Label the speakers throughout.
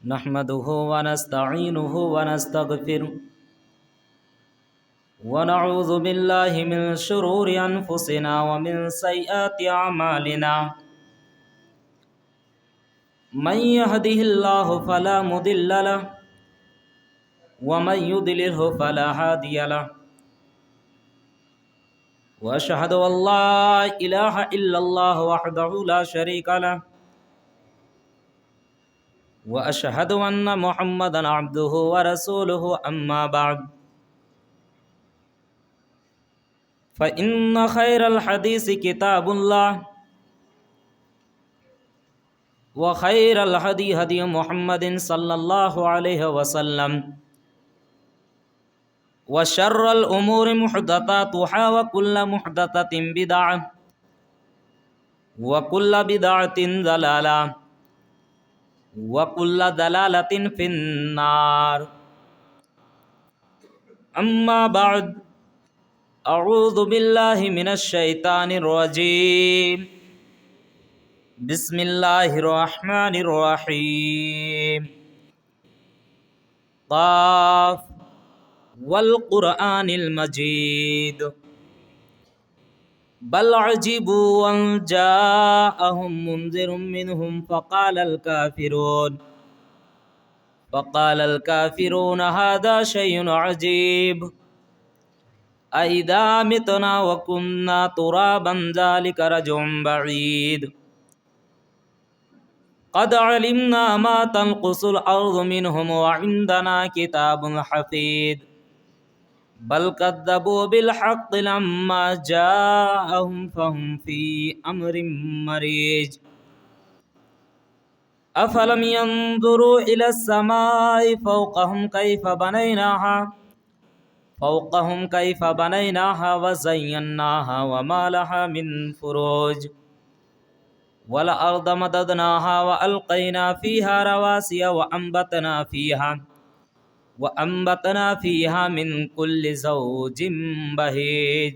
Speaker 1: نحمده ونستعينه ونستغفره ونعوذ بالله من شرور أنفسنا ومن سيئات أعمالنا من يهده الله فلا مضل له ومن يضلله فلا هادي له وأشهد أن لا إله إلا الله وحده لا شريك له وأشهد أن محمدا عبده ورسوله أما بعد فإن خير الحديث كتاب الله وخير الهدي هدي محمد صلى الله عليه وسلم وشر الأمور محدثاتها وكل محدثة بدعة وكل بدعة ضلالة وكل ضلالة في النار أما بعد أعوذ بالله من الشيطان الرجيم بسم الله الرحمن الرحيم قاف والقرآن المجيد بل عجبوا أن جاءهم منذر منهم فقال الكافرون هذا شيء عجيب أإذا متنا وكنا ترابا ذلك رجع بعيد قد علمنا ما تنقص الأرض منهم وعندنا كتاب حفيظ بل كذبوا بالحق لما جاءهم فهم في أمر مريج أفلم ينظروا إلى السماء فوقهم كيف بنيناها وزيناها وما لها من فروج والأرض مددناها وألقينا فيها رواسي وأنبتنا فيها من كل زوج بهيج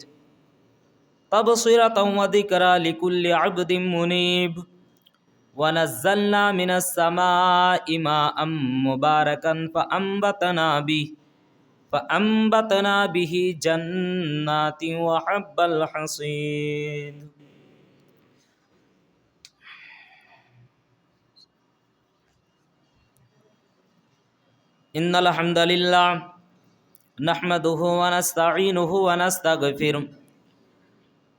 Speaker 1: تبصرة وذكرى لكل عبد منيب ونزلنا من السماء ماء مباركا فأنبتنا به جنات وحب الحصيد إن الحمد لله نحمده ونستعينه ونستغفره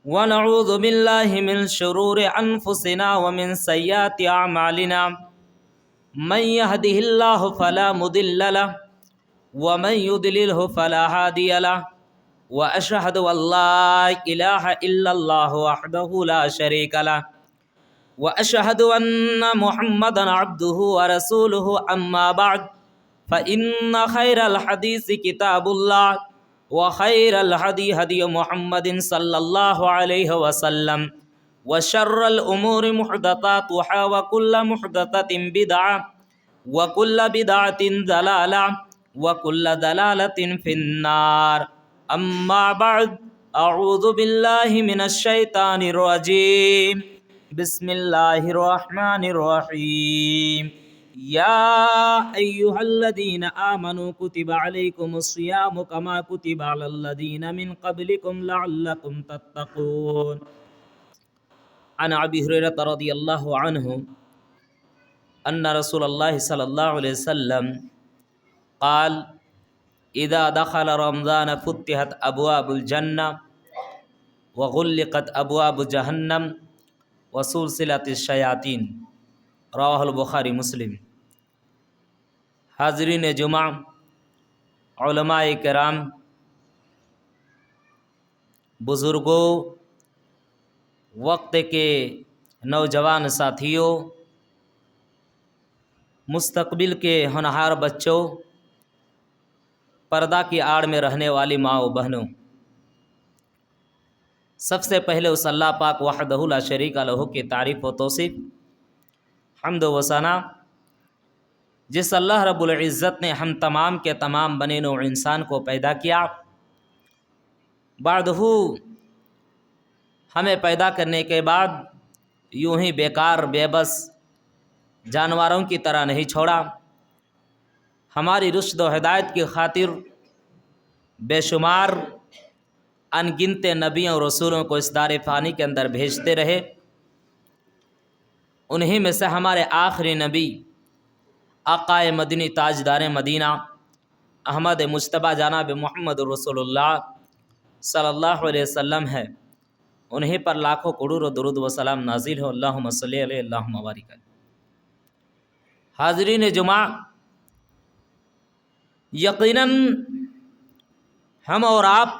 Speaker 1: ونعوذ بالله من شرور أنفسنا ومن سيئات أعمالنا من يهده الله فلا مضل له ومن يضلله فلا هادي له وأشهد أن لا إله إلا الله وحده لا شريك له وأشهد أن محمدا عبده ورسوله أما بعد فإن خير الحديث كتاب الله وخير الهدي هدي محمد صلى الله عليه وسلم وشر الأمور محدثاتها وكل محدثة بدعة وكل بدعة ضلالة وكل ضلالة في النار أما بعد أعوذ بالله من الشيطان الرجيم بسم الله الرحمن الرحيم يا أيها الذين آمنوا كتب عليكم الصيام كما كتب على الذين من قبلكم لعلكم تتقون عن أبي هريرة رضي الله عنه أن رسول الله صلى الله عليه وسلم قال إذا دخل رمضان فتحت أبواب الجنة وغلقت أبواب جهنم وسلسلت الشياطين رواہ البخاری مسلم۔ حاضرین جمعہ، علماء کرام، بزرگوں، وقت کے نوجوان ساتھیوں، مستقبل کے ہونہار بچوں، پردہ کی آڑ میں رہنے والی ماں و بہنوں، سب سے پہلے اس اللہ پاک وحدہ لا شریک لہ کی تعریف و توصیف، حمد و ثنا، جس اللہ رب العزت نے ہم تمام کے تمام بنی نوع انسان کو پیدا کیا، بعدہ ہمیں پیدا کرنے کے بعد یوں ہی بیکار بے بس جانوروں کی طرح نہیں چھوڑا، ہماری رشد و ہدایت کی خاطر بے شمار ان گنت نبیوں اور رسولوں کو اس دار فانی کے اندر بھیجتے رہے۔ انہی میں سے ہمارے آخری نبی آقائے مدنی تاجدار مدینہ احمد مجتبیٰ جناب محمد رسول اللہ صلی اللہ علیہ وسلم ہے۔ انہیں پر لاکھوں کروڑوں درود و سلام نازل ہو، اللہم صلی علیہ اللہم بارک علیہ۔ حاضرین جمعہ، یقیناً ہم اور آپ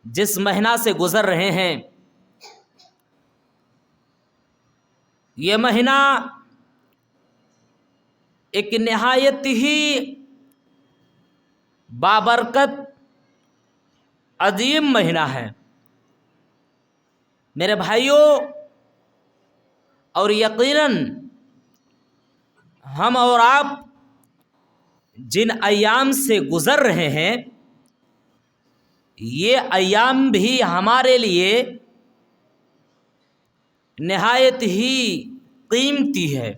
Speaker 1: جس مہینہ سے گزر رہے ہیں، یہ مہینہ ایک نہایت ہی بابرکت عظیم مہینہ ہے میرے بھائیوں، اور یقیناً ہم اور آپ جن ایام سے گزر رہے ہیں، یہ ایام بھی ہمارے لیے نہایت ہی قیمتی ہے۔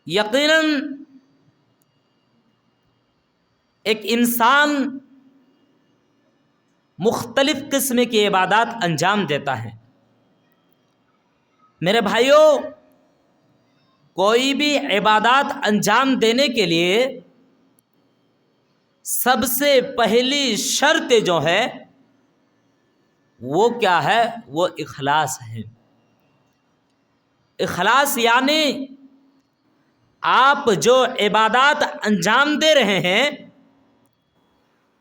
Speaker 1: یقیناً ایک انسان مختلف قسم کی عبادات انجام دیتا ہے۔ میرے بھائیوں، کوئی بھی عبادات انجام دینے کے لیے سب سے پہلی شرط جو ہے وہ کیا ہے؟ وہ اخلاص ہے۔ اخلاص یعنی آپ جو عبادات انجام دے رہے ہیں،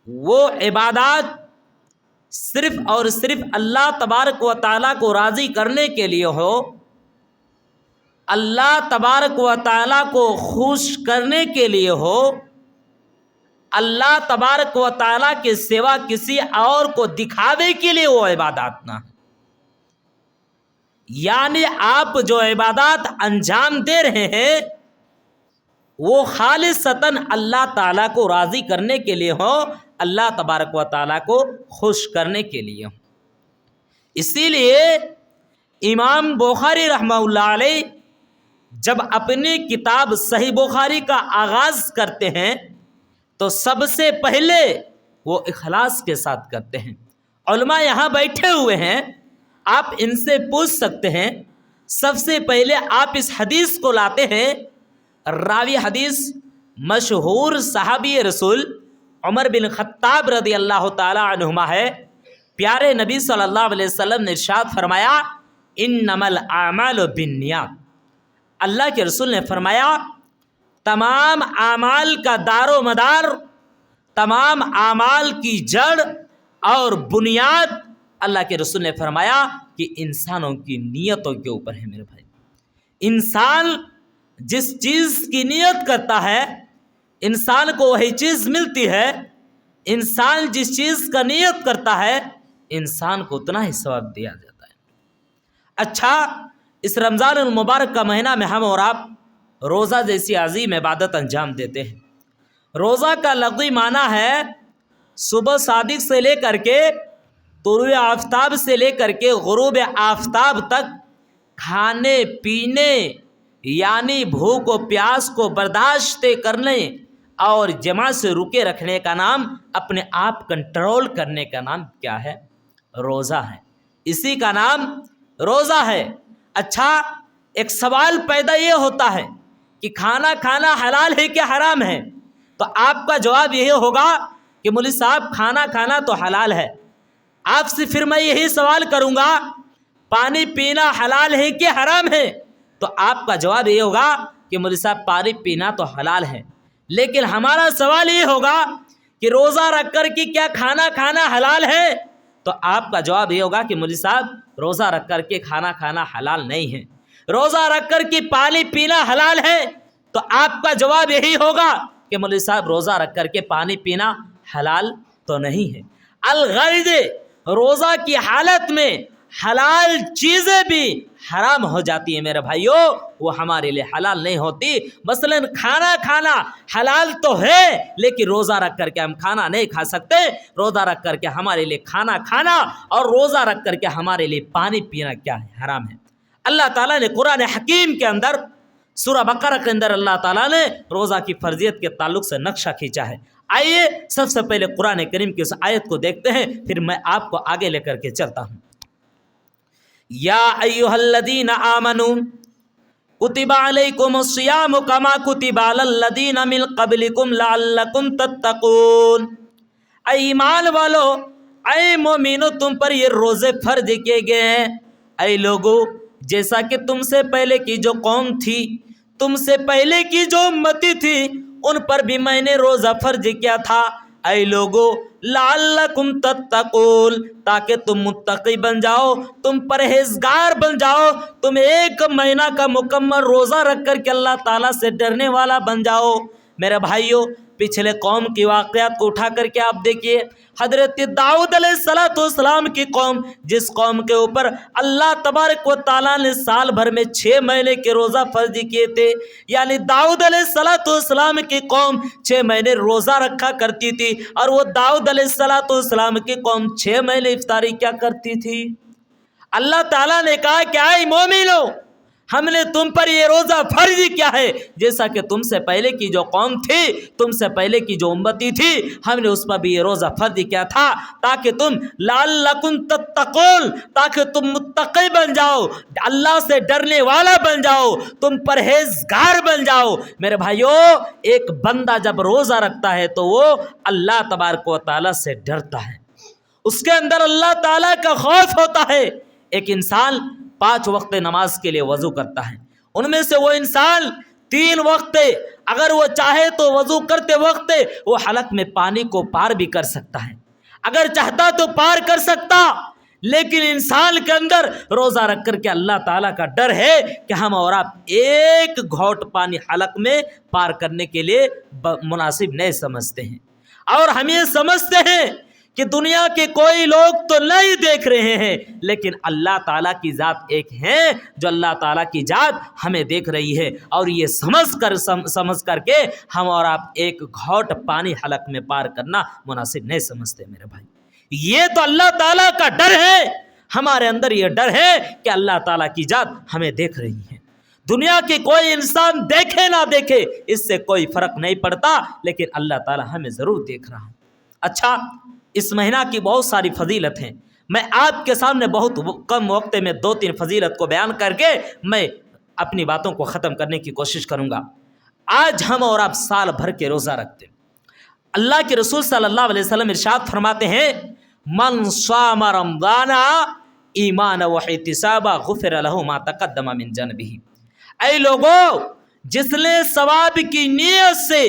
Speaker 1: وہ عبادات صرف اور صرف اللہ تبارک و تعالیٰ کو راضی کرنے کے لیے ہو، اللہ تبارک و تعالیٰ کو خوش کرنے کے لیے ہو، اللہ تبارک و تعالیٰ کے سوا کسی اور کو دکھاوے کے لیے وہ عبادات نہ ہے۔ یعنی آپ جو عبادات انجام دے رہے ہیں وہ خالصتاً اللہ تعالیٰ کو راضی کرنے کے لیے ہو، اللہ تبارک و تعالیٰ کو خوش کرنے کے لیے ہو۔ اسی لیے امام بخاری رحمہ اللہ علیہ جب اپنی کتاب صحیح بخاری کا آغاز کرتے ہیں تو سب سے پہلے وہ اخلاص کے ساتھ کرتے ہیں۔ علماء یہاں بیٹھے ہوئے ہیں، آپ ان سے پوچھ سکتے ہیں، سب سے پہلے آپ اس حدیث کو لاتے ہیں، راوی حدیث مشہور صحابی رسول عمر بن خطاب رضی اللہ تعالی عنہما ہے۔ پیارے نبی صلی اللہ علیہ وسلم نے ارشاد فرمایا، انما الاعمال بالنیات۔ اللہ کے رسول نے فرمایا تمام اعمال کا دار و مدار، تمام اعمال کی جڑ اور بنیاد، اللہ کے رسول نے فرمایا کہ انسانوں کی نیتوں کے اوپر ہے۔ میرے بھائی، انسان جس چیز کی نیت کرتا ہے انسان کو وہی چیز ملتی ہے، انسان جس چیز کا نیت کرتا ہے انسان کو اتنا ہی ثواب دیا جاتا ہے۔ اچھا، اس رمضان المبارک کا مہینہ میں ہم اور آپ روزہ جیسی عظیم عبادت انجام دیتے ہیں۔ روزہ کا لفظی معنی ہے صبح صادق سے لے کر کے طلوع آفتاب سے لے کر کے غروب آفتاب تک کھانے پینے، یعنی بھوک و پیاس کو برداشت کرنے اور جماع سے رکے رکھنے کا نام، اپنے آپ کنٹرول کرنے کا نام کیا ہے؟ روزہ ہے۔ اسی کا نام روزہ ہے۔ اچھا، ایک سوال پیدا یہ ہوتا ہے کہ کھانا کھانا حلال ہے کہ حرام ہے؟ تو آپ کا جواب یہی ہوگا کہ مولوی صاحب کھانا کھانا تو حلال ہے۔ آپ سے پھر میں یہی سوال کروں گا، پانی پینا حلال ہے کہ حرام ہے؟ تو آپ کا جواب یہ ہوگا کہ مولوی صاحب پانی پینا تو حلال ہے۔ لیکن ہمارا سوال یہ ہوگا کہ روزہ رکھ کر کے کیا کھانا کھانا حلال ہے؟ تو آپ کا جواب یہ ہوگا کہ مولوی صاحب روزہ رکھ کر کے کھانا کھانا حلال نہیں ہے۔ روزہ رکھ کر کے پانی پینا حلال ہے؟ تو آپ کا جواب یہی ہوگا کہ مولوی صاحب روزہ رکھ کر کے پانی پینا حلال تو نہیں ہے۔ الغرض روزہ کی حالت میں حلال چیزیں بھی حرام ہو جاتی ہیں میرے بھائیوں، وہ ہمارے لیے حلال نہیں ہوتی۔ مثلا کھانا کھانا حلال تو ہے لیکن روزہ رکھ کر کے ہم کھانا نہیں کھا سکتے۔ روزہ رکھ کر کے ہمارے لیے کھانا کھانا اور روزہ رکھ کر کے ہمارے لیے پانی پینا کیا ہے؟ حرام ہے۔ اللہ تعالیٰ نے قرآن حکیم کے اندر سورہ بقرہ کے اندر اللہ تعالیٰ نے روزہ کی فرضیت کے تعلق سے نقشہ کھینچا ہے۔ آئیے سب سے پہلے قرآن کریم کی اس آیت کو دیکھتے ہیں، پھر میں آپ کو آگے لے کر کے چلتا ہوں۔ یا ایھا الذین آمنوا کتب علیکم الصیام کما کتب علی الذین من قبلکم لعلکم تتقون۔ اے ایمان والو، اے مومنو، تم پر یہ روزے فرض کیے گئے ہیں۔ اے لوگو، جیسا کہ تم سے پہلے کی جو قوم تھی، تم سے پہلے کی جو امتی تھی، ان پر بھی میں نے روزہ فرض کیا تھا۔ اے لوگو لعلکم تتقون، تاکہ تم متقی بن جاؤ، تم پرہیزگار بن جاؤ، تم ایک مہینہ کا مکمل روزہ رکھ کر کے اللہ تعالیٰ سے ڈرنے والا بن جاؤ۔ میرے بھائیوں، پچھلے قوم کی واقعات کو اٹھا کر کے آپ دیکھیے، حضرت داؤد علیہ السلام کی قوم، جس قوم کے اوپر اللہ تبارک و تعالیٰ نے سال بھر میں 6 مہینے کے روزہ فرض کیے تھے، یعنی داؤد علیہ السلام کی قوم 6 مہینے روزہ رکھا کرتی تھی، اور وہ داؤد علیہ السلام کی قوم 6 مہینے افطاری کیا کرتی تھی۔ اللہ تعالیٰ نے کہا کہ اے مومنو، ہم نے تم پر یہ روزہ فرض کیا ہے، جیسا کہ تم سے پہلے کی جو قوم تھی، تم سے پہلے کی جو امتی تھی، ہم نے اس پر بھی یہ روزہ فرض کیا تھا، تاکہ تم لعلکم تتقون، تاکہ تم متقی بن جاؤ، اللہ سے ڈرنے والا بن جاؤ، تم پرہیزگار بن جاؤ۔ میرے بھائیوں، ایک بندہ جب روزہ رکھتا ہے تو وہ اللہ تبارک و تعالیٰ سے ڈرتا ہے، اس کے اندر اللہ تعالیٰ کا خوف ہوتا ہے۔ ایک انسان 5 وقت نماز کے لیے وضو کرتا ہے، ان میں سے وہ انسان 3 وقت اگر وہ چاہے تو وضو کرتے وقت وہ حلق میں پانی کو پار بھی کر سکتا ہے، اگر چاہتا تو پار کر سکتا، لیکن انسان کے اندر روزہ رکھ کر کے اللہ تعالیٰ کا ڈر ہے کہ ہم اور آپ ایک گھونٹ پانی حلق میں پار کرنے کے لیے مناسب نہیں سمجھتے ہیں، اور ہم یہ سمجھتے ہیں کہ دنیا کے کوئی لوگ تو نہیں دیکھ رہے ہیں، لیکن اللہ تعالیٰ کی ذات ایک ہے، جو اللہ تعالیٰ کی ذات ہمیں دیکھ رہی ہے، اور یہ سمجھ کر کے ہم اور آپ ایک گھونٹ پانی حلق میں پار کرنا مناسب نہیں سمجھتے۔ میرے بھائی، یہ تو اللہ تعالیٰ کا ڈر ہے، ہمارے اندر یہ ڈر ہے کہ اللہ تعالیٰ کی ذات ہمیں دیکھ رہی ہے۔ دنیا کی کوئی انسان دیکھے نہ دیکھے، اس سے کوئی فرق نہیں پڑتا، لیکن اللہ تعالیٰ ہمیں ضرور دیکھ رہا ہے۔ اچھا، اس مہینہ کی بہت ساری فضیلت ہیں، میں آپ کے سامنے بہت کم وقت میں 2-3 فضیلت کو بیان کر کے میں اپنی باتوں کو ختم کرنے کی کوشش کروں گا۔ آج ہم اور آپ سال بھر کے روزہ رکھتے ہیں، اللہ کے رسول صلی اللہ علیہ وسلم ارشاد فرماتے ہیں، من صام رمضان ایمانا واحتسابا غفر له ما تقدم من ذنبه۔ اے لوگو، جس نے ثواب کی نیت سے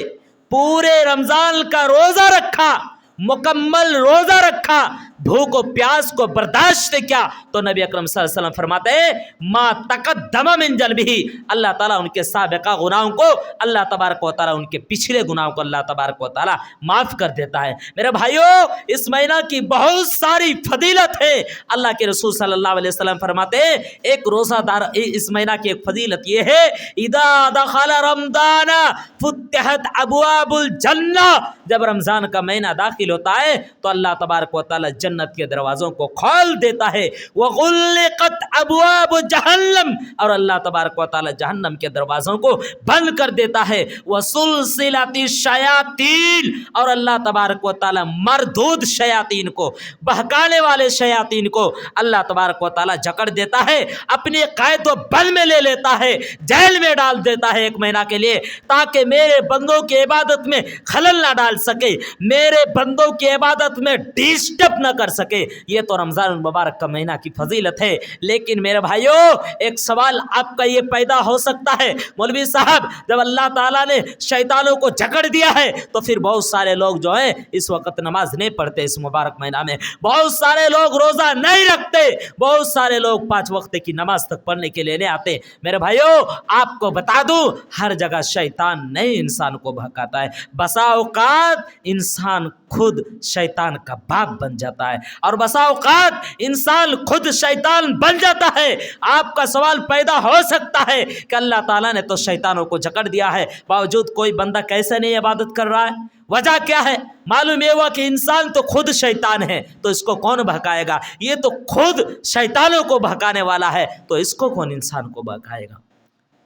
Speaker 1: پورے رمضان کا روزہ رکھا، مکمل روزہ رکھا، بھوک و پیاس کو برداشت کیا، تو نبی اکرم صلی اللہ علیہ وسلم فرماتے ہیں ما تقدم من ذنبہ، اللہ تعالیٰ ان کے سابقہ گناہوں کو، اللہ تبارک و تعالیٰ ان کے پچھلے گناہوں کو اللہ تبارک و تعالیٰ معاف کر دیتا ہے۔ میرے بھائیوں، اس مہینہ کی بہت ساری فضیلت ہے۔ اللہ کے رسول صلی اللہ علیہ وسلم فرماتے ہیں، ایک روزہ دار، اس مہینہ کی ایک فضیلت یہ ہے، اذا دخل رمضان فتحت ابواب الجنہ، جب رمضان کا مہینہ داخل ہوتا ہے تو اللہ تبارک و تعالیٰ جنت کے دروازوں کو کھول دیتا ہے، وغلقت ابواب جہنم، اور اللہ تبارک و تعالیٰ جہنم کے دروازوں کو بند کر دیتا ہے، وسلسلت الشیاطین، اور اللہ تبارک و تعالیٰ مردود شیاطین کو، بہکانے والے شیاطین کو اللہ تبارک و تعالیٰ جکڑ دیتا ہے، اپنے قید و بند میں لے لیتا ہے، جیل میں ڈال دیتا ہے 1 مہینہ کے لیے، تاکہ میرے بندوں کی عبادت میں خلل نہ ڈال سکے، میرے بندوں کی عبادت میں ڈسٹرب نہ کر سکے۔ یہ تو رمضان المبارک کا مہینہ کی فضیلت ہے۔ لیکن میرے بھائیوں، ایک سوال آپ کا یہ پیدا ہو سکتا ہے، مولوی صاحب، جب اللہ تعالیٰ نے شیطانوں کو جکڑ دیا ہے تو پھر بہت سارے لوگ جو ہیں اس وقت نماز نہیں پڑھتے، اس مبارک مہینہ میں بہت سارے لوگ روزہ نہیں رکھتے، بہت سارے لوگ 5 وقت کی نماز تک پڑھنے کے لیے نہیں آتے۔ میرے بھائیوں، آپ کو بتا دوں، ہر جگہ شیطان نئے انسان کو بہکاتا ہے، بسا اوقات انسان خود شیطان کا باپ بن جاتا ہے، اور بسا اوقات انسان خود شیطان بن جاتا ہے۔ آپ کا سوال پیدا ہو سکتا ہے کہ اللہ تعالیٰ نے تو شیطانوں کو جکڑ دیا ہے، باوجود کوئی بندہ کیسے نہیں عبادت کر رہا ہے؟ وجہ کیا ہے؟ معلوم یہ ہوا کہ انسان تو خود شیطان ہے، تو اس کو کون بہکائے گا؟ یہ تو خود شیطانوں کو بہکانے والا ہے، تو اس کو کون انسان کو بہکائے گا؟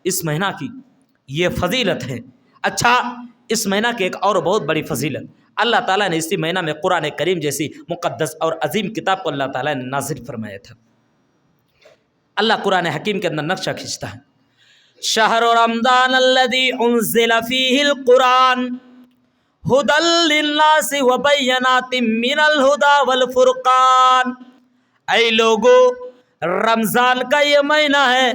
Speaker 1: اس مہینہ کی یہ فضیلت ہے۔ اچھا، اس مہینہ کی ایک اور بہت بڑی فضیلت، اللہ تعالیٰ نے اسی مہینہ میں قرآن کریم جیسی مقدس اور عظیم کتاب کو اللہ تعالیٰ نے نازل فرمایا تھا۔ اللہ قرآن حکیم کے اندر نقشہ کھینچتا ہے، شہر رمضان الذی انزل فیہ القرآن ھدی للناس وبینات من الھدی والفرقان۔ اے لوگو، رمضان کا یہ مہینہ ہے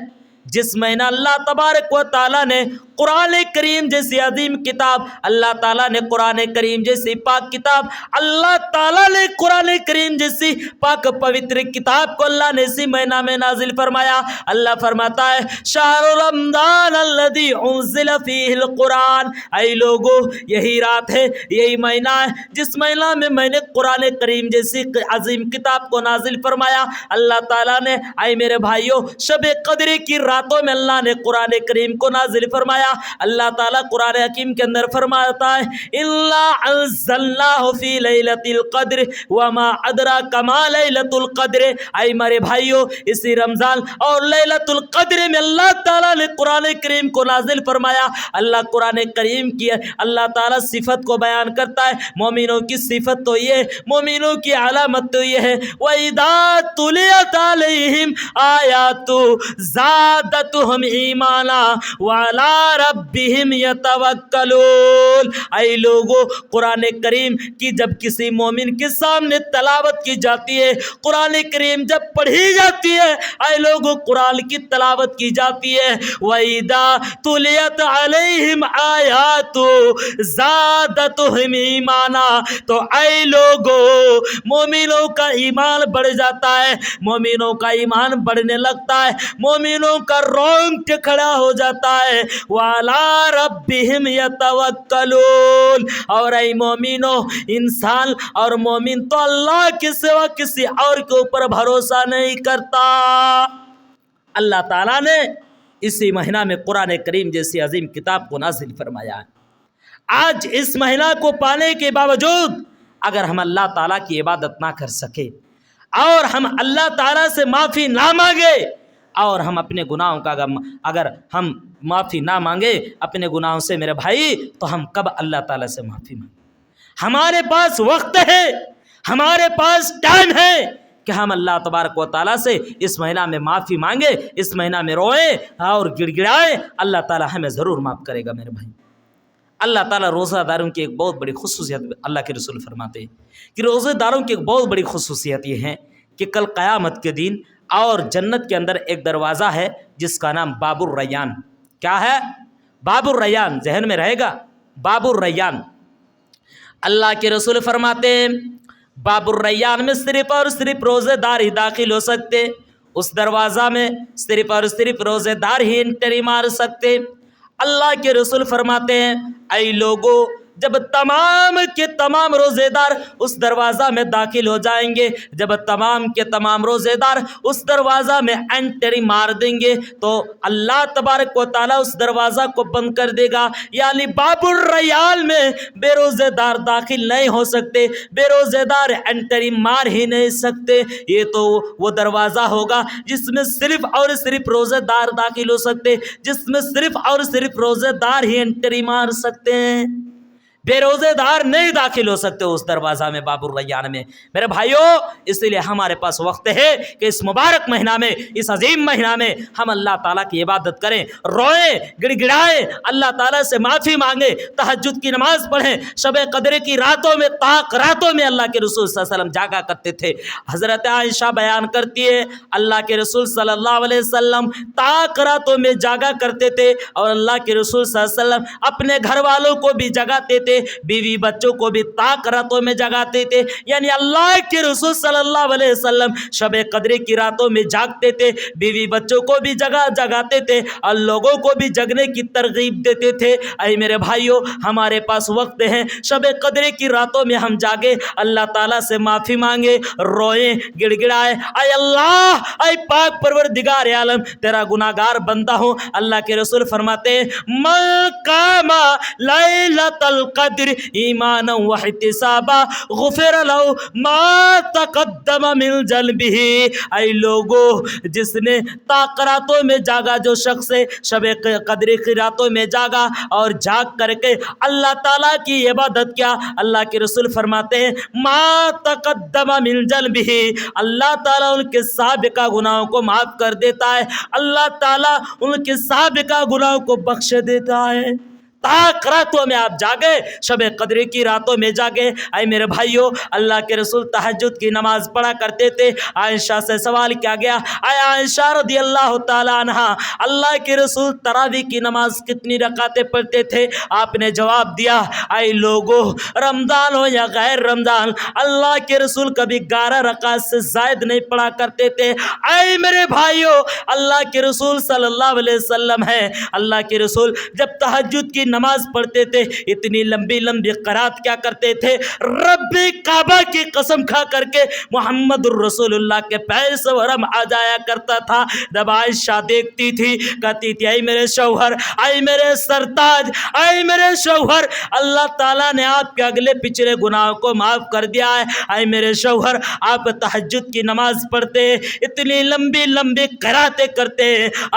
Speaker 1: جس مہینہ اللہ تبارک و تعالیٰ نے قرآن کریم جیسی عظیم کتاب، اللہ تعالیٰ نے قرآن کریم جیسی پاک کتاب، اللہ تعالیٰ نے قرآن کریم جیسی پاک پوتر کتاب کو اللہ نے اسی مہینہ میں نازل فرمایا۔ اللہ فرماتا ہے شہر رمضان الذی انزل فیہ القرآن، اے لوگو یہی رات ہے، یہی مہینہ ہے جس مہینہ میں میں نے قرآن کریم جیسی عظیم کتاب کو نازل فرمایا۔ اللہ تعالیٰ نے، اے میرے بھائیوں، شب قدر کی راتوں میں اللہ نے قرآن کریم کو نازل فرمایا۔ اللہ تعالیٰ قرآن حکیم کے اندر فرماتا ہے اِلَّا أَنزَلْنَاهُ فِي لَيْلَةِ الْقَدْرِ وَمَا أَدْرَاكَ مَا لَيْلَةُ الْقَدْرِ۔ اے میرے بھائیوں، اسی رمضان اور لیلۃ القدر میں اللہ تعالیٰ نے قرآن کریم کو نازل فرمایا۔ اللہ قرآن کریم کی اللہ تعالیٰ صفت کو بیان کرتا ہے، مومنوں کی صفت تو یہ ہے، مومنوں کی علامت تو یہ ہے وَإِذَا تُلِيَتْ عَلَيْهِمْ آيَاتُ زَادَتْهُمْ إِيمَانًا وَعَلَىٰ رَبِّهِمْ يَتَوَكَّلُونَ۔ اے لوگو، قرآن کریم کی جب کسی مومن کے سامنے تلاوت کی جاتی ہے، قرآن کریم جب پڑھی جاتی ہے، اے لوگو قرآن کی تلاوت کی جاتی ہے، وَإِذَا تُلِيَتْ عَلَيْهِمْ آيَاتُ زَادَتْهُمْ إِيمَانًا، تو اے لوگو مومنوں کا ایمان بڑھ جاتا ہے، مومنوں کا ایمان بڑھنے لگتا ہے، مومنوں کا رونق کھڑا ہو جاتا ہے، وَعَلَىٰ رَبِّهِمْ يَتَوَكَّلُونَ۔ اور اے مومنو، انسان اور مومن تو اللہ کے سوا کسی اور کے اوپر بھروسہ نہیں کرتا۔ اللہ تعالیٰ نے اسی مہینہ میں قرآن کریم جیسی عظیم کتاب کو نازل فرمایا ہے۔ آج اس مہینہ کو پانے کے باوجود اگر ہم اللہ تعالیٰ کی عبادت نہ کر سکے اور ہم اللہ تعالیٰ سے معافی نہ مانگے اور ہم اپنے گناہوں کا اگر ہم معافی نہ مانگے اپنے گناہوں سے، میرے بھائی، تو ہم کب اللہ تعالیٰ سے معافی مانگیں؟ ہمارے پاس وقت ہے، ہمارے پاس ٹائم ہے کہ ہم اللہ تبارک و تعالیٰ سے اس مہینہ میں معافی مانگے، اس مہینہ میں روئیں اور گڑ گڑائیں، اللہ تعالیٰ ہمیں ضرور معاف کرے گا۔ میرے بھائی، اللہ تعالیٰ روزہ داروں کی ایک بہت بڑی خصوصیت اللہ کے رسول فرماتے ہیں کہ روزہ داروں کی ایک بہت بڑی خصوصیت یہ ہے کہ کل قیامت کے دن اور جنت کے اندر ایک دروازہ ہے جس کا نام باب الریان۔ کیا ہے؟ باب الریان، ذہن میں رہے گا، باب الریان۔ اللہ کے رسول فرماتے ہیں باب الریان میں صرف اور صرف روزے دار ہی داخل ہو سکتے، اس دروازہ میں صرف اور صرف روزے دار ہی انٹری مار سکتے۔ اللہ کے رسول فرماتے ہیں اے لوگو، جب تمام کے تمام روزے دار اس دروازہ میں داخل ہو جائیں گے، جب تمام کے تمام روزے دار اس دروازہ میں انٹری مار دیں گے تو اللہ تبارک و تعالیٰ اس دروازہ کو بند کر دے گا، یعنی باب الریان میں بے روزے دار داخل نہیں ہو سکتے، بے روزے دار انٹری مار ہی نہیں سکتے۔ یہ تو وہ دروازہ ہوگا جس میں صرف اور صرف روزے دار داخل ہو سکتے، جس میں صرف اور صرف روزے دار ہی انٹری مار سکتے ہیں، بے روزے دار نہیں داخل ہو سکتے اس دروازہ میں، باب الریان میں۔ میرے بھائیوں، اس لیے ہمارے پاس وقت ہے کہ اس مبارک مہینہ میں، اس عظیم مہینہ میں ہم اللہ تعالیٰ کی عبادت کریں، روئیں، گڑ گڑائیں، اللہ تعالیٰ سے معافی مانگیں، تہجد کی نماز پڑھیں۔ شب قدر کی راتوں میں، طاق راتوں میں اللہ کے رسول صلی اللہ علیہ وسلم جاگا کرتے تھے۔ حضرت عائشہ بیان کرتی ہے اللہ کے رسول صلی اللہ علیہ وسلم طاق راتوں میں جاگا کرتے تھے، اور اللہ کے رسول صلی اللہ علیہ وسلم اپنے گھر والوں کو بھی جگاتے تھے، بیوی بچوں کو بھی طاق راتوں میں جگاتے تھے، یعنی اللہ کے رسول صلی اللہ علیہ وسلم شب قدر کی راتوں میں جاگتے تھے، بیوی بچوں کو بھی جگاتے تھے اور لوگوں کو بھی جگنے کی ترغیب دیتے تھے۔ اے میرے بھائیوں، ہمارے پاس وقت ہے، شب قدر کی راتوں میں ہم جاگے، اللہ تعالیٰ سے معافی مانگے، روئیں، گڑ گڑائیں، اے اللہ، اے پاک پروردگار عالم، تیرا گناہگار بندہ ہوں۔ اللہ کے رسول فرماتے ہیں من قام لیلۃ القدر القدر ایمانا واحتسابا غفر لہ ما تقدم من ذنبہ۔ اے لوگو، جس نے طاق راتوں میں جاگا، جو شخص شب قدر کی راتوں میں جاگا اور جاگ کر کے اللہ تعالیٰ کی عبادت کیا، اللہ کے رسول فرماتے ہیں ما تقدم من ذنبہ، اللہ تعالیٰ ان کے سابقہ گناہوں کو معاف کر دیتا ہے، اللہ تعالیٰ ان کے سابقہ گناہوں کو بخش دیتا ہے۔ طاق راتوں میں آپ جاگے، شب قدر کی راتوں میں جاگے۔ اے میرے بھائیو، اللہ کے رسول تہجد کی نماز پڑھا کرتے تھے۔ عائشہ سے سوال کیا گیا، اے عائشہ رضی اللہ تعالیٰ عنہ، اللہ کے رسول تراویح کی نماز کتنی رکعتیں پڑھتے تھے؟ آپ نے جواب دیا، اے لوگو، رمضان ہو یا غیر رمضان، اللہ کے رسول کبھی 11 رکعت سے زائد نہیں پڑھا کرتے تھے۔ اے میرے بھائیو، اللہ کے رسول صلی اللہ علیہ وسلم ہیں، اللہ کے رسول جب تہجد کی نماز پڑھتے تھے اتنی لمبی لمبی قرات کیا کرتے تھے، رب کعبہ کی قسم کھا کر کے محمد الرسول اللہ کے پیر سے ورم آ جایا کرتا تھا۔ جب عائشہ دیکھتی تھی کہتی تھی، اے میرے شوہر، اے میرے سرتاج، اے میرے شوہر، اللہ تعالیٰ نے آپ کے اگلے پچھلے گناہوں کو معاف کر دیا ہے۔ اے میرے شوہر، آپ تہجد کی نماز پڑھتے اتنی لمبی لمبی قراتیں کرتے،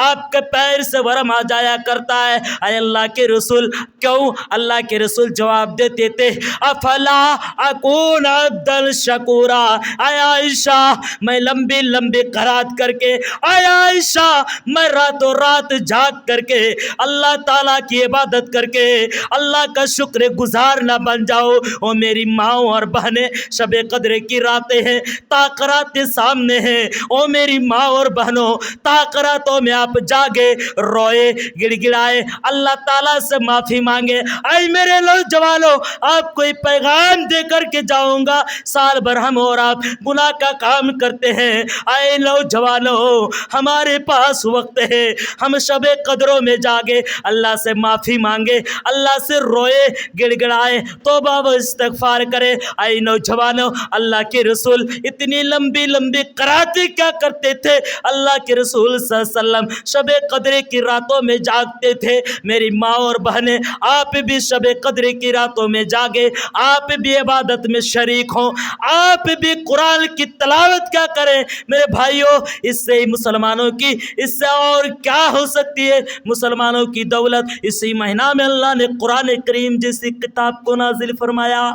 Speaker 1: آپ کے پیر سے ورم آ جایا کرتا ہے۔ اے اللہ کے رسول کیوں؟ اللہ کے رسول جواب دیتے تھے، افلا اکون عبدا شکورا۔ اے عائشہ، میں لمبی لمبی قرات کر کے، اے عائشہ، میں راتوں رات جاگ کر کے اللہ تعالیٰ کی عبادت کر کے اللہ کا شکر گزار نہ بن جاؤ؟ او میری ماں اور بہنیں، شب قدر کی راتیں ہیں، طاق راتیں سامنے ہیں۔ او میری ماں اور بہنوں، طاق راتوں میں آپ جاگے، روئے، گڑ گڑائے، اللہ تعالیٰ سے معافی مانگے۔ اے میرے نوجوانوں، آپ کو ایک پیغام دے کر کے جاؤں گا، سال بھر ہم اور آپ گناہ کا کام کرتے ہیں۔ اے نوجوانوں، ہمارے پاس وقت ہے، ہم شب قدروں میں جاگے، اللہ سے معافی مانگے، اللہ سے روئے، گڑ گڑائے، توبہ و استغفار کرے۔ اے نوجوانوں، اللہ کے رسول اتنی لمبی لمبی قراتیں کیا کرتے تھے؟ اللہ کے رسول صلی اللہ علیہ وسلم شب قدر کی راتوں میں جاگتے تھے۔ میری ماں اور بہنیں، آپ بھی شب قدر کی راتوں میں جاگے، آپ بھی عبادت میں شریک ہوں، آپ بھی قرآن کی تلاوت کیا کریں۔ میرے بھائیوں، اس سے مسلمانوں کی، اس سے اور کیا ہو سکتی ہے؟ مسلمانوں کی دولت، اسی مہینہ میں اللہ نے قرآن کریم جیسی کتاب کو نازل فرمایا۔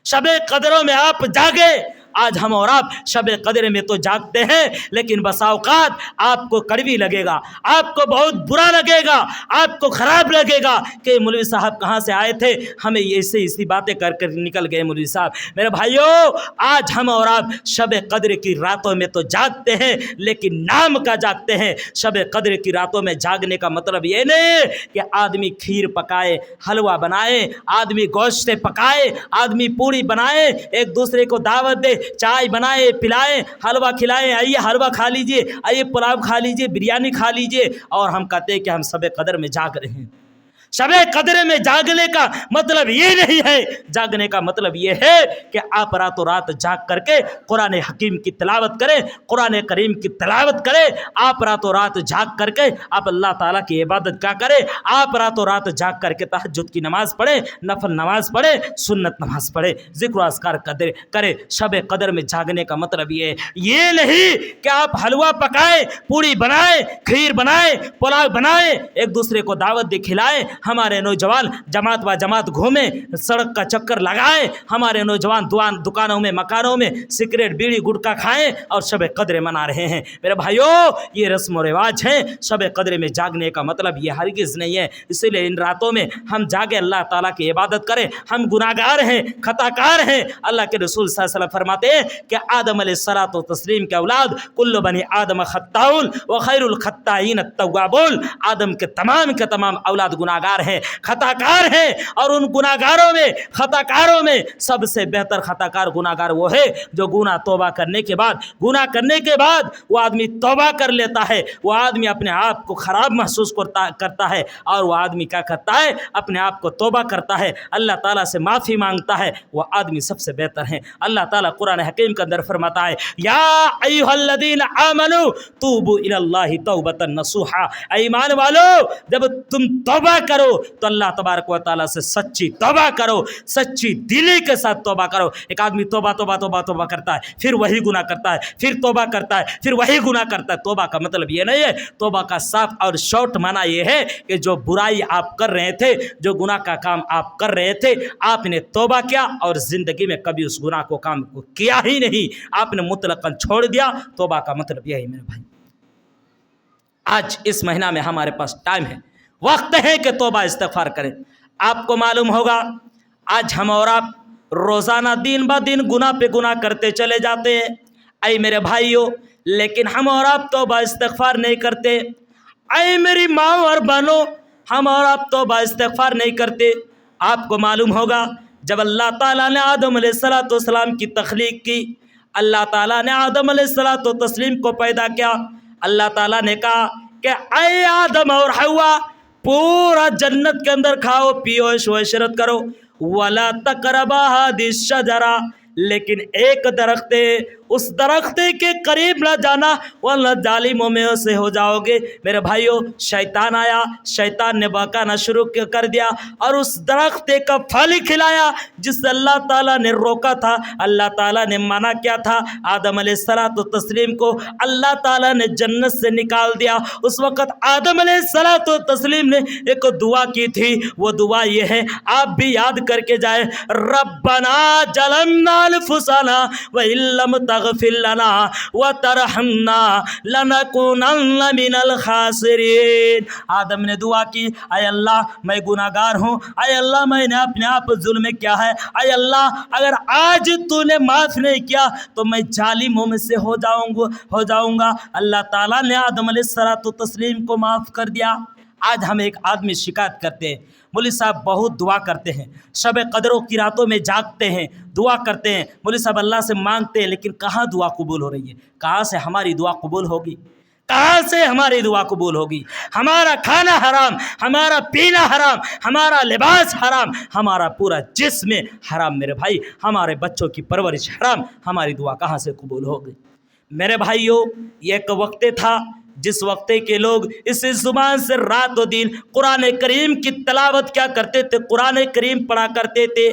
Speaker 1: شب قدروں میں آپ جاگے۔ آج ہم اور آپ شب قدر میں تو جاگتے ہیں، لیکن بسا اوقات آپ کو کڑوی لگے گا، آپ کو بہت برا لگے گا، آپ کو خراب لگے گا کہ مولوی صاحب کہاں سے آئے تھے، ہمیں ایسی باتیں کر کر نکل گئے مولوی صاحب۔ میرے بھائیوں، آج ہم اور آپ شب قدر کی راتوں میں تو جاگتے ہیں، لیکن نام کا جاگتے ہیں۔ شب قدر کی راتوں میں جاگنے کا مطلب یہ نہیں کہ آدمی کھیر پکائے، حلوہ بنائے، آدمی گوشت پکائے، آدمی پوری بنائے، ایک دوسرے کو دعوت دے، چائے بنائے، پلائے، حلوہ کھلائے، آئیے حلوہ کھا لیجئے، آئیے پلاؤ کھا لیجئے، بریانی کھا لیجئے، اور ہم کہتے ہیں کہ ہم شب قدر میں جاگ رہے ہیں۔ شب قدر میں جاگنے کا مطلب یہ نہیں ہے، جاگنے کا مطلب یہ ہے کہ آپ راتوں رات جاگ کر کے قرآن حکیم کی تلاوت کریں، قرآن کریم کی تلاوت کریں، آپ راتوں رات جاگ کر کے آپ اللہ تعالیٰ کی عبادت کیا کریں، آپ راتوں رات جاگ کر کے تہجد کی نماز پڑھیں، نفل نماز پڑھیں، سنت نماز پڑھیں، ذکر و اذکار کریں۔ شب قدر میں جاگنے کا مطلب یہ نہیں کہ آپ حلوہ پکائیں، پوری بنائیں، کھیر بنائیں، پلاؤ بنائیں، ایک دوسرے کو دعوت دے کھلائیں۔ ہمارے نوجوان جماعت و جماعت گھومیں، سڑک کا چکر لگائیں، ہمارے نوجوان دکانوں میں، مکانوں میں سگریٹ بیڑی گٹکا کھائیں اور شب قدر منا رہے ہیں۔ میرے بھائیوں، یہ رسم و رواج ہیں۔ شب قدر میں جاگنے کا مطلب یہ ہرگز نہیں ہے۔ اسی لیے ان راتوں میں ہم جاگے، اللہ تعالیٰ کی عبادت کریں۔ ہم گناہگار ہیں، خطا کار ہیں۔ اللہ کے رسول صلی اللہ علیہ وسلم فرماتے ہیں کہ آدم علیہ الصلوۃ والتسلیم کے اولاد کل بنی آدم خطاؤن وخیر الخطائین التوابون، آدم کے تمام اولاد گناہگار ہیں، خطا کار ہیں، اور ان گناہگاروں میں، خطا کاروں میں سب سے بہتر خطا کار گناہگار وہ ہے جو توبہ کرنے کے بعد وہ آدمی توبہ کر لیتا ہے، وہ آدمی اپنے آپ کو خراب محسوس کرتا ہے، اور وہ آدمی کیا کرتا ہے؟ اپنے آپ کو توبہ کرتا ہے، اللہ تعالیٰ سے معافی مانگتا ہے، وہ آدمی سب سے بہتر ہے۔ اللہ تعالیٰ قرآن حکیم کے اندر فرماتا ہے، یا ایھا الذین آمنوا توبوا الی اللہ توبۃ نصوحا، ایمان والو، جب تم توبہ کرو تو اللہ تبارک و تعالیٰ سے سچی توبہ کرو، سچی دلی کے ساتھ توبہ کرو۔ ایک آدمی توبہ کرتا ہے، پھر وہی گناہ کرتا ہے، پھر توبہ کرتا ہے، پھر وہی گناہ کرتا ہے۔ توبہ کا مطلب یہ نہیں ہے، توبہ کا صاف اور شارٹ معنی یہ ہے کہ جو برائی آپ کر رہے تھے، جو گناہ کا کام آپ کر رہے تھے، آپ نے توبہ کیا اور زندگی میں کبھی اس گناہ کو کام کو کیا ہی نہیں، آپ نے مطلقاً چھوڑ دیا۔ توبہ کا مطلب یہ ہے میرے بھائی۔ آج اس مہینہ میں ہمارے پاس ٹائم ہے، وقت ہے کہ توبہ استغفار کریں۔ آپ کو معلوم ہوگا آج ہم اور آپ روزانہ دن بہ دن گناہ پہ گناہ کرتے چلے جاتے ہیں۔ اے میرے بھائیوں، لیکن ہم اور آپ توبہ استغفار نہیں کرتے۔ اے میری ماں اور بہنوں، ہم اور آپ توبہ استغفار نہیں کرتے۔ آپ کو معلوم ہوگا جب اللہ تعالیٰ نے آدم علیہ السلام کی تخلیق کی، اللہ تعالیٰ نے آدم علیہ السلام کو پیدا کیا، اللہ تعالیٰ نے کہا کہ اے آدم اور حوا، پورا جنت کے اندر کھاؤ پیو عیش و عشرت کرو، وَلَا تَقْرَبَا هَٰذِهِ الشَّجَرَةَ، لیکن ایک درخت ہے، اس درخت کے قریب نہ جانا ورنہ ظالموں میں سے ہو جاؤ گے۔ میرے بھائیوں، شیطان آیا، شیطان نے بہکانا شروع کر دیا اور اس درخت کا پھل کھلایا جس سے اللہ تعالیٰ نے روکا تھا، اللہ تعالیٰ نے منع کیا تھا۔ آدم علیہ السلام کو اللہ تعالیٰ نے جنت سے نکال دیا۔ اس وقت آدم علیہ السلام نے ایک دعا کی تھی، وہ دعا یہ ہے، آپ بھی یاد کر کے جائیں، ربنا ظلمنا انفسنا وان لم تغفر لنا وترحمنا لنکونن من الخاسرین۔ آدم نے دعا کی، اے اللہ میں گناہ گار ہوں، اے اللہ میں نے اپنے آپ ظلم کیا ہے، اے اللہ اگر آج تو نے معاف نہیں کیا تو میں ظالموں میں سے ہو جاؤں گا۔ اللہ تعالیٰ نے آدم علیہ السلام کو معاف کر دیا۔ آج ہم ایک آدمی شکایت کرتے ہیں، مولوی صاحب بہت دعا کرتے ہیں، شب قدروں کی راتوں میں جاگتے ہیں، دعا کرتے ہیں، مولوی صاحب اللہ سے مانگتے ہیں، لیکن کہاں دعا قبول ہو رہی ہے؟ کہاں سے ہماری دعا قبول ہوگی؟ کہاں سے ہماری دعا قبول ہوگی؟ ہمارا کھانا حرام، ہمارا پینا حرام، ہمارا لباس حرام، ہمارا پورا جسم حرام میرے بھائی، ہمارے بچوں کی پرورش حرام، ہماری دعا کہاں سے قبول ہوگی؟ میرے بھائیوں، یہ ایک وقت تھا جس وقت کے لوگ اس زبان سے رات و دن قرآن کریم کی تلاوت کیا کرتے تھے، قرآن کریم پڑھا کرتے تھے۔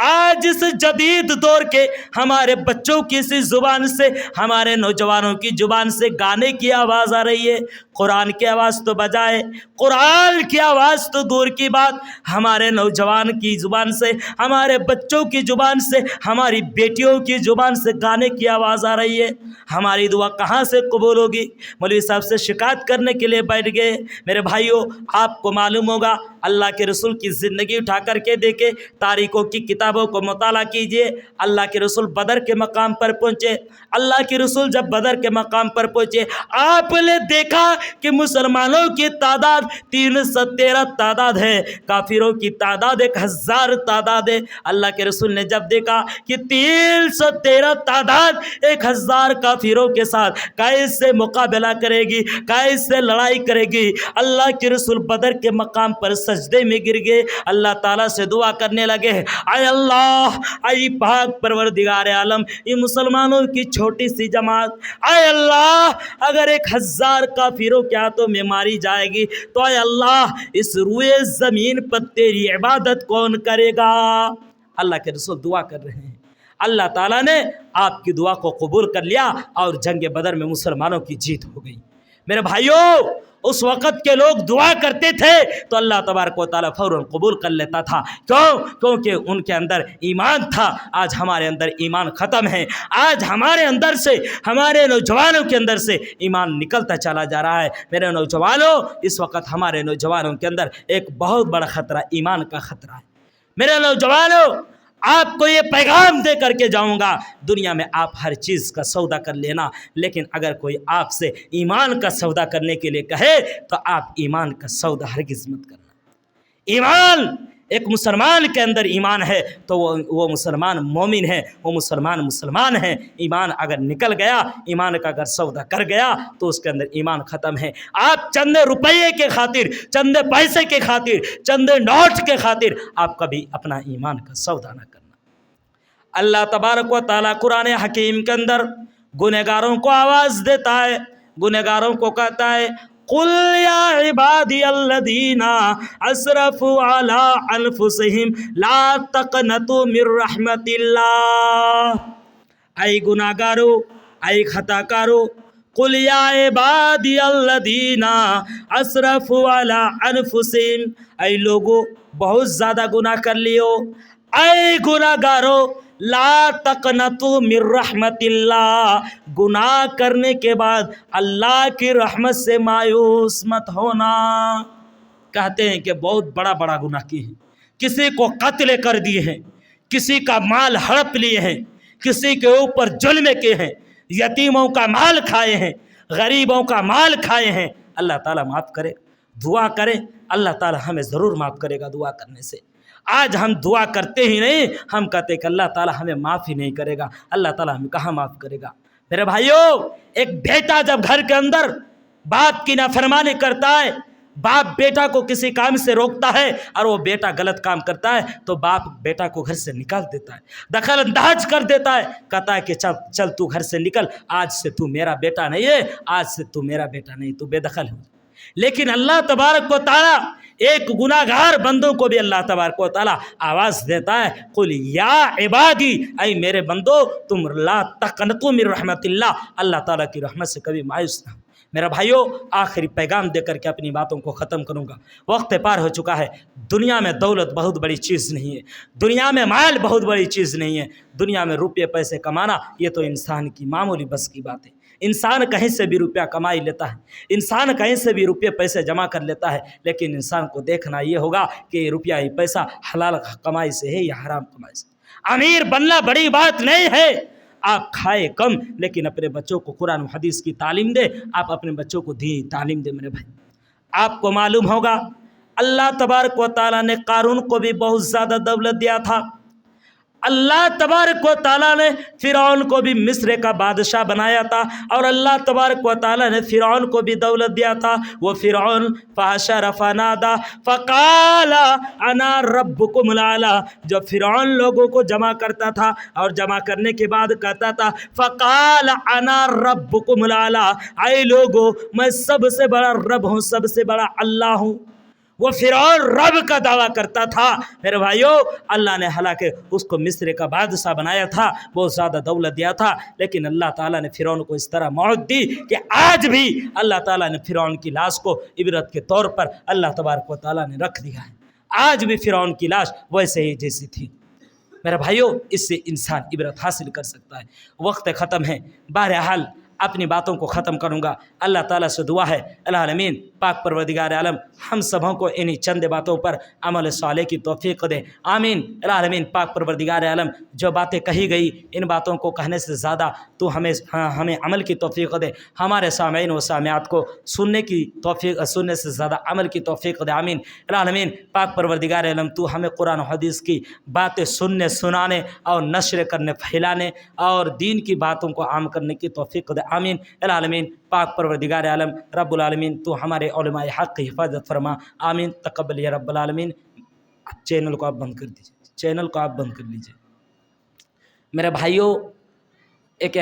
Speaker 1: آج اس جدید دور کے ہمارے بچوں کی اسی زبان سے، ہمارے نوجوانوں کی زبان سے گانے کی آواز آ رہی ہے۔ قرآن کی آواز تو بجائے، قرآن کی آواز تو دور کی بات، ہمارے نوجوان کی زبان سے، ہمارے بچوں کی زبان سے، ہماری بیٹیوں کی زبان سے گانے کی آواز آ رہی ہے۔ ہماری دعا کہاں سے قبول ہوگی؟ مولوی صاحب سے شکایت کرنے کے لیے بیٹھ گئے۔ میرے بھائیوں، آپ کو معلوم ہوگا اللہ کے رسول کی زندگی اٹھا کر کے دیکھیں، تاریخوں کی کتابوں کو مطالعہ کیجئے۔ اللہ کے رسول بدر کے مقام پر پہنچے۔ اللہ کے رسول جب بدر کے مقام پر پہنچے، آپ نے دیکھا کہ مسلمانوں کی تعداد 313 تعداد ہے، کافروں کی تعداد 1000 تعداد ہے۔ اللہ کے رسول نے جب دیکھا کہ 313 تعداد 1000 کافروں کے ساتھ کیسے مقابلہ کرے گی، کیسے لڑائی کرے گی، اللہ کے رسول بدر کے مقام پر سجدے میں گر گئے، اللہ تعالیٰ سے دعا کرنے لگے، اے اللہ، اے پاک پروردگار عالم، یہ مسلمانوں کی چھوٹی سی جماعت، اے اللہ اگر 1000 کافروں کے ہاتھوں میں ماری جائے گی تو اے اللہ اس روئے زمین پر تیری عبادت کون کرے گا؟ اللہ کے رسول دعا کر رہے ہیں۔ اللہ تعالیٰ نے آپ کی دعا کو قبول کر لیا اور جنگ بدر میں مسلمانوں کی جیت ہو گئی۔ میرے بھائیوں، اس وقت کے لوگ دعا کرتے تھے تو اللہ تبارک و تعالیٰ فوراً قبول کر لیتا تھا۔ کیونکہ ان کے اندر ایمان تھا۔ آج ہمارے اندر ایمان ختم ہے، آج ہمارے اندر سے، ہمارے نوجوانوں کے اندر سے ایمان نکلتا چلا جا رہا ہے۔ میرے نوجوانوں، اس وقت ہمارے نوجوانوں کے اندر ایک بہت بڑا خطرہ، ایمان کا خطرہ ہے۔ میرے نوجوانوں، آپ کو یہ پیغام دے کر کے جاؤں گا، دنیا میں آپ ہر چیز کا سودا کر لینا، لیکن اگر کوئی آپ سے ایمان کا سودا کرنے کے لیے کہے تو آپ ایمان کا سودا ہرگز مت کرنا۔ ایمان، ایک مسلمان کے اندر ایمان ہے تو وہ مسلمان مومن ہے، وہ مسلمان ہے۔ ایمان اگر نکل گیا، ایمان کا اگر سودا کر گیا تو اس کے اندر ایمان ختم ہے۔ آپ چند روپے کے خاطر، چند پیسے کے خاطر، چند نوٹ کے خاطر آپ کبھی اپنا ایمان کا سودا نہ کرنا۔ اللہ تبارک و تعالیٰ قرآن حکیم کے اندر گنہگاروں کو آواز دیتا ہے، گنہگاروں کو کہتا ہے
Speaker 2: قل یا عبادی الذین اسرفوا علی انفسہم لا تقنطوا من رحمت اللہ، اے گناہگارو، اے خطا کارو، قل یا عبادی الذین اسرفوا علی انفسہم، اے لوگو بہت زیادہ گناہ کر لیو، اے گناہگارو لا تقنطوا من رحمت اللہ، گناہ کرنے کے بعد اللہ کی رحمت سے مایوس مت ہونا۔ کہتے ہیں کہ بہت بڑا بڑا گناہ کیے ہیں، کسی کو قتل کر دیے ہیں، کسی کا مال ہڑپ لیے ہیں، کسی کے اوپر ظلم کیے ہیں، یتیموں کا مال کھائے ہیں، غریبوں کا مال کھائے ہیں۔ اللہ تعالیٰ معاف کرے، دعا کریں، اللہ تعالیٰ ہمیں ضرور معاف کرے گا دعا کرنے سے۔ آج ہم دعا کرتے ہی نہیں، ہم کہتے کہ اللہ تعالیٰ ہمیں معاف ہی نہیں کرے گا، اللہ تعالیٰ ہمیں کہاں معاف کرے گا۔ میرے بھائیوں، ایک بیٹا جب گھر کے اندر باپ کی نافرمانی کرتا ہے، باپ بیٹا کو کسی کام سے روکتا ہے اور وہ بیٹا غلط کام کرتا ہے تو باپ بیٹا کو گھر سے نکال دیتا ہے، دخل انداز کر دیتا ہے، کہتا ہے کہ چل تو گھر سے نکل، آج سے تو میرا بیٹا نہیں ہے، آج سے تو میرا بیٹا نہیں، تو بے دخل ہو۔ لیکن اللہ تبارک و تعالیٰ ایک گناہگار بندوں کو بھی اللہ تبارک و تعالیٰ آواز دیتا ہے، قل یا عبادی، اے میرے بندو تم لا تقنطوا من رحمت اللہ، اللہ تعالیٰ کی رحمت سے کبھی مایوس نہ ہو۔ میرا بھائیوں، آخری پیغام دے کر کے اپنی باتوں کو ختم کروں گا، وقت پار ہو چکا ہے۔ دنیا میں دولت بہت بڑی چیز نہیں ہے، دنیا میں مال بہت بڑی چیز نہیں ہے، دنیا میں روپے پیسے کمانا یہ تو انسان کی معمولی بس کی بات ہے۔ انسان کہیں سے بھی روپیہ کمائی لیتا ہے، انسان کہیں سے بھی روپے پیسے جمع کر لیتا ہے، لیکن انسان کو دیکھنا یہ ہوگا کہ یہ روپیہ یہ پیسہ حلال کمائی سے ہے یا حرام کمائی سے۔ امیر بننا بڑی بات نہیں ہے، آپ کھائے کم لیکن اپنے بچوں کو قرآن و حدیث کی تعلیم دے، آپ اپنے بچوں کو دینی تعلیم دے۔ میرے بھائی، آپ کو معلوم ہوگا اللہ تبارک و تعالیٰ نے قارون کو بھی بہت زیادہ دولت دیا تھا، اللہ تبارک و تعالیٰ نے فرعون کو بھی مصر کا بادشاہ بنایا تھا، اور اللہ تبارک و تعالیٰ نے فرعون کو بھی دولت دیا تھا۔ وہ فرعون فحشر فنادى فقال انا ربكم الاعلى، جب فرعون لوگوں کو جمع کرتا تھا اور جمع کرنے کے بعد کہتا تھا فقال انا ربكم الاعلى، اے لوگو میں سب سے بڑا رب ہوں، سب سے بڑا اللہ ہوں۔ وہ فرعون رب کا دعویٰ کرتا تھا۔ میرے بھائیوں، اللہ نے حالانکہ اس کو مصر کا بادشاہ بنایا تھا، بہت زیادہ دولت دیا تھا، لیکن اللہ تعالیٰ نے فرعون کو اس طرح موت دی کہ آج بھی اللہ تعالیٰ نے فرعون کی لاش کو عبرت کے طور پر اللہ تبارک و تعالیٰ نے رکھ دیا ہے۔ آج بھی فرعون کی لاش ویسے ہی جیسی تھی۔ میرے بھائیوں، اس سے انسان عبرت حاصل کر سکتا ہے۔ وقت ختم ہے، بہرحال اپنی باتوں کو ختم کروں گا۔ اللہ تعالیٰ سے دعا ہے العالمین پاک پروردگار عالم ہم سبوں کو انہی چند باتوں پر عمل صالح کی توفیق دے، آمین۔ العالمین پاک پروردگار عالم جو باتیں کہی گئی ان باتوں کو کہنے سے زیادہ تو ہمیں عمل کی توفیق دے، ہمارے سامعین و سامعات کو سننے کی توفیق، سننے سے زیادہ عمل کی توفیق دے، آمین۔ العالمین پاک پروردگار عالم تو ہمیں قرآن و حدیث کی باتیں سننے، سنانے اور نشر کرنے، پھیلانے اور دین کی باتوں کو عام کرنے کی توفیق دے، آمین۔ العالمین پاک پروردگار عالم رب العالمین تو ہمارے علماء حق کی حفاظت فرما، آمین۔ تقبل یا رب العالمین۔ چینل کو آپ بند کر دیجیے، چینل کو آپ بند کر لیجیے۔ میرے بھائیوں، ایک